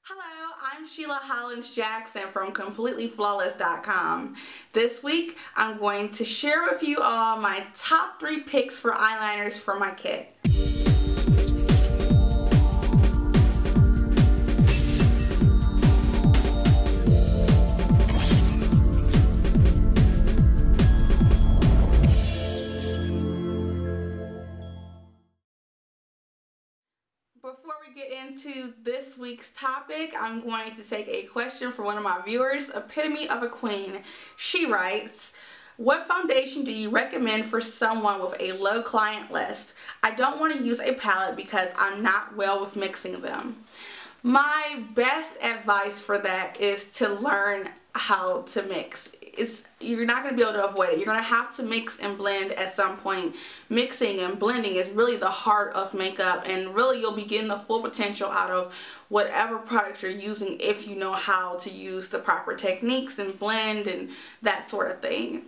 Hello, I'm Sheila Hollins Jackson from CompletelyFlawless.com. This week, I'm going to share with you all my top 3 picks for eyeliners for my kit. Before we get into this week's topic, I'm going to take a question from one of my viewers, Epitome of a Queen. She writes, what foundation do you recommend for someone with a low client list? I don't want to use a palette because I'm not well with mixing them. My best advice for that is to learn how to mix. You're not going to be able to avoid it. You're going to have to mix and blend at some point. Mixing and blending is really the heart of makeup, and really you'll be getting the full potential out of whatever product you're using if you know how to use the proper techniques and blend and that sort of thing.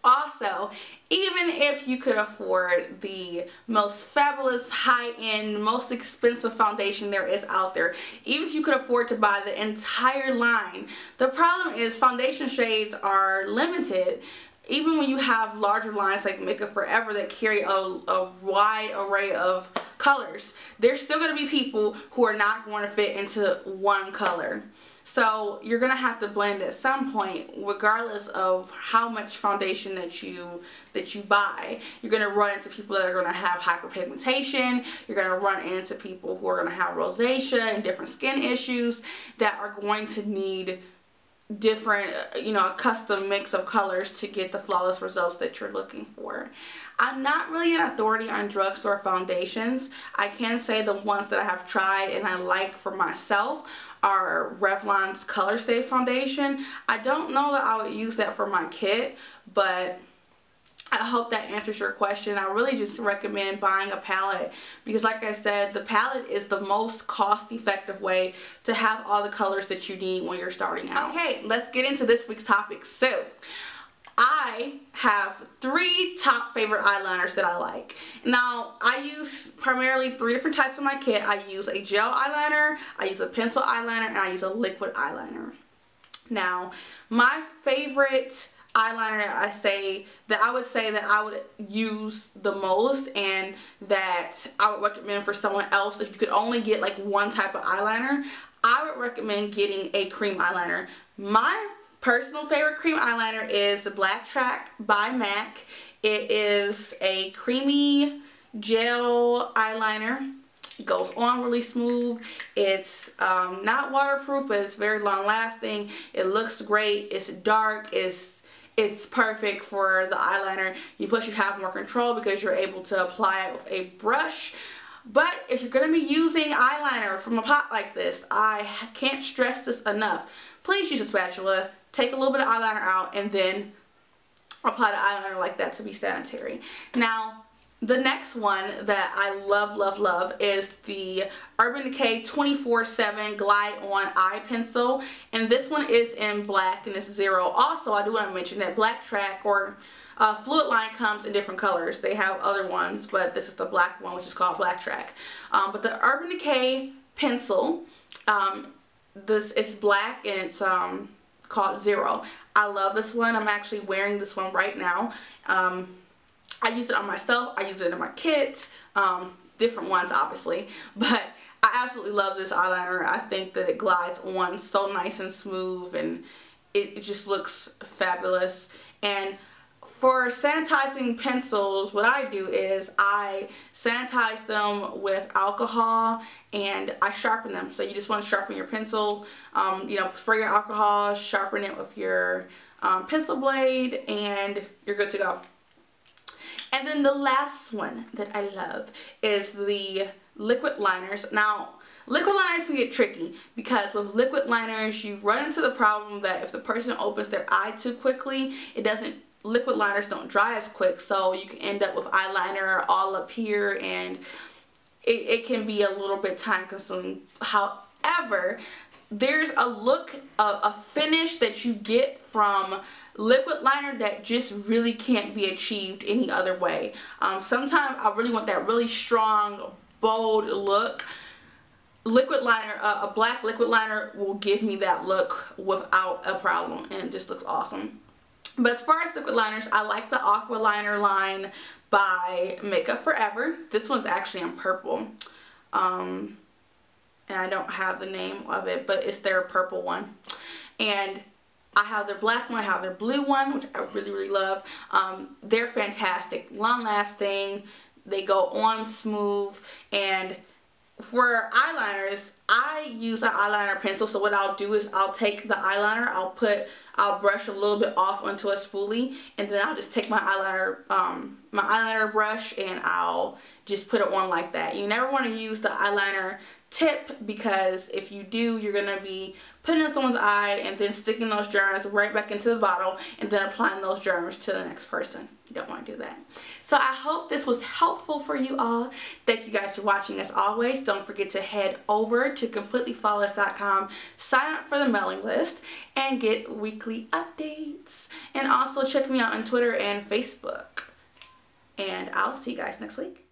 Also, even if you could afford the most fabulous, high-end, most expensive foundation there is out there, even if you could afford to buy the entire line, the problem is foundation shades are limited. Even when you have larger lines like Makeup Forever that carry a wide array of colors, there's still going to be people who are not going to fit into one color. So you're going to have to blend at some point, regardless of how much foundation that you buy. You're going to run into people that are going to have hyperpigmentation. You're going to run into people who are going to have rosacea and different skin issues that are going to need different, a custom mix of colors to get the flawless results that you're looking for. I'm not really an authority on drugstore foundations. I can say the ones that I have tried and I like for myself are Revlon's Color Stay foundation. I don't know that I would use that for my kit, but I hope that answers your question. I really just recommend buying a palette because, like I said, the palette is the most cost-effective way to have all the colors that you need when you're starting out. Okay, let's get into this week's topic. So, I have 3 top favorite eyeliners that I like. Now, I use primarily 3 different types of my kit. I use a gel eyeliner, I use a pencil eyeliner, and I use a liquid eyeliner. Now, my favorite eyeliner I would say that I would use the most and that I would recommend for someone else, if you could only get like one type of eyeliner, I would recommend getting a cream eyeliner. My personal favorite cream eyeliner is the Black Track by MAC. It is a creamy gel eyeliner. It goes on really smooth. It's not waterproof, but it's very long lasting. It looks great. It's dark. It's perfect for the eyeliner. Plus you have more control because you're able to apply it with a brush. But if you're going to be using eyeliner from a pot like this, I can't stress this enough. Please use a spatula, take a little bit of eyeliner out, and then apply the eyeliner like that to be sanitary. Now, the next one that I love is the Urban Decay 24/7 Glide On Eye Pencil, and this one is in black and it's 0. Also, I do want to mention that Black Track or Fluid Line comes in different colors. They have other ones, but this is the black one, which is called Black Track. But the Urban Decay pencil, this is black and it's called 0. I love this one. I'm actually wearing this one right now. I use it on myself, I use it in my kit, different ones obviously, but I absolutely love this eyeliner. I think that it glides on so nice and smooth, and it just looks fabulous. And for sanitizing pencils, what I do is I sanitize them with alcohol and I sharpen them. So you just want to sharpen your pencil, spray your alcohol, sharpen it with your pencil blade, and you're good to go. And then the last one that I love is the liquid liners. Now, liquid liners can get tricky because with liquid liners you run into the problem that if the person opens their eye too quickly, liquid liners don't dry as quick, so you can end up with eyeliner all up here, and it can be a little bit time consuming. However, there's a finish that you get from liquid liner that just really can't be achieved any other way. Sometimes I really want that really strong, bold look. liquid liner, a black liquid liner will give me that look without a problem, and it just looks awesome. But as far as liquid liners, I like the Aqua Liner line by Makeup Forever. This one's actually in purple. And I don't have the name of it, but it's their purple one. And I have their black one, I have their blue one, which I really, really love. They're fantastic, long lasting, they go on smooth. And for eyeliners, I use an eyeliner pencil. So what I'll do is I'll take the eyeliner, I'll brush a little bit off onto a spoolie, and then I'll just take my eyeliner brush and I'll just put it on like that. You never want to use the eyeliner tip, because if you do, you're going to be putting in someone's eye and then sticking those germs right back into the bottle and then applying those germs to the next person. You don't want to do that. So I hope this was helpful for you all. Thank you guys for watching. As always, don't forget to head over to completelyflawless.com, sign up for the mailing list, and get weekly updates. And also check me out on Twitter and Facebook. And I'll see you guys next week.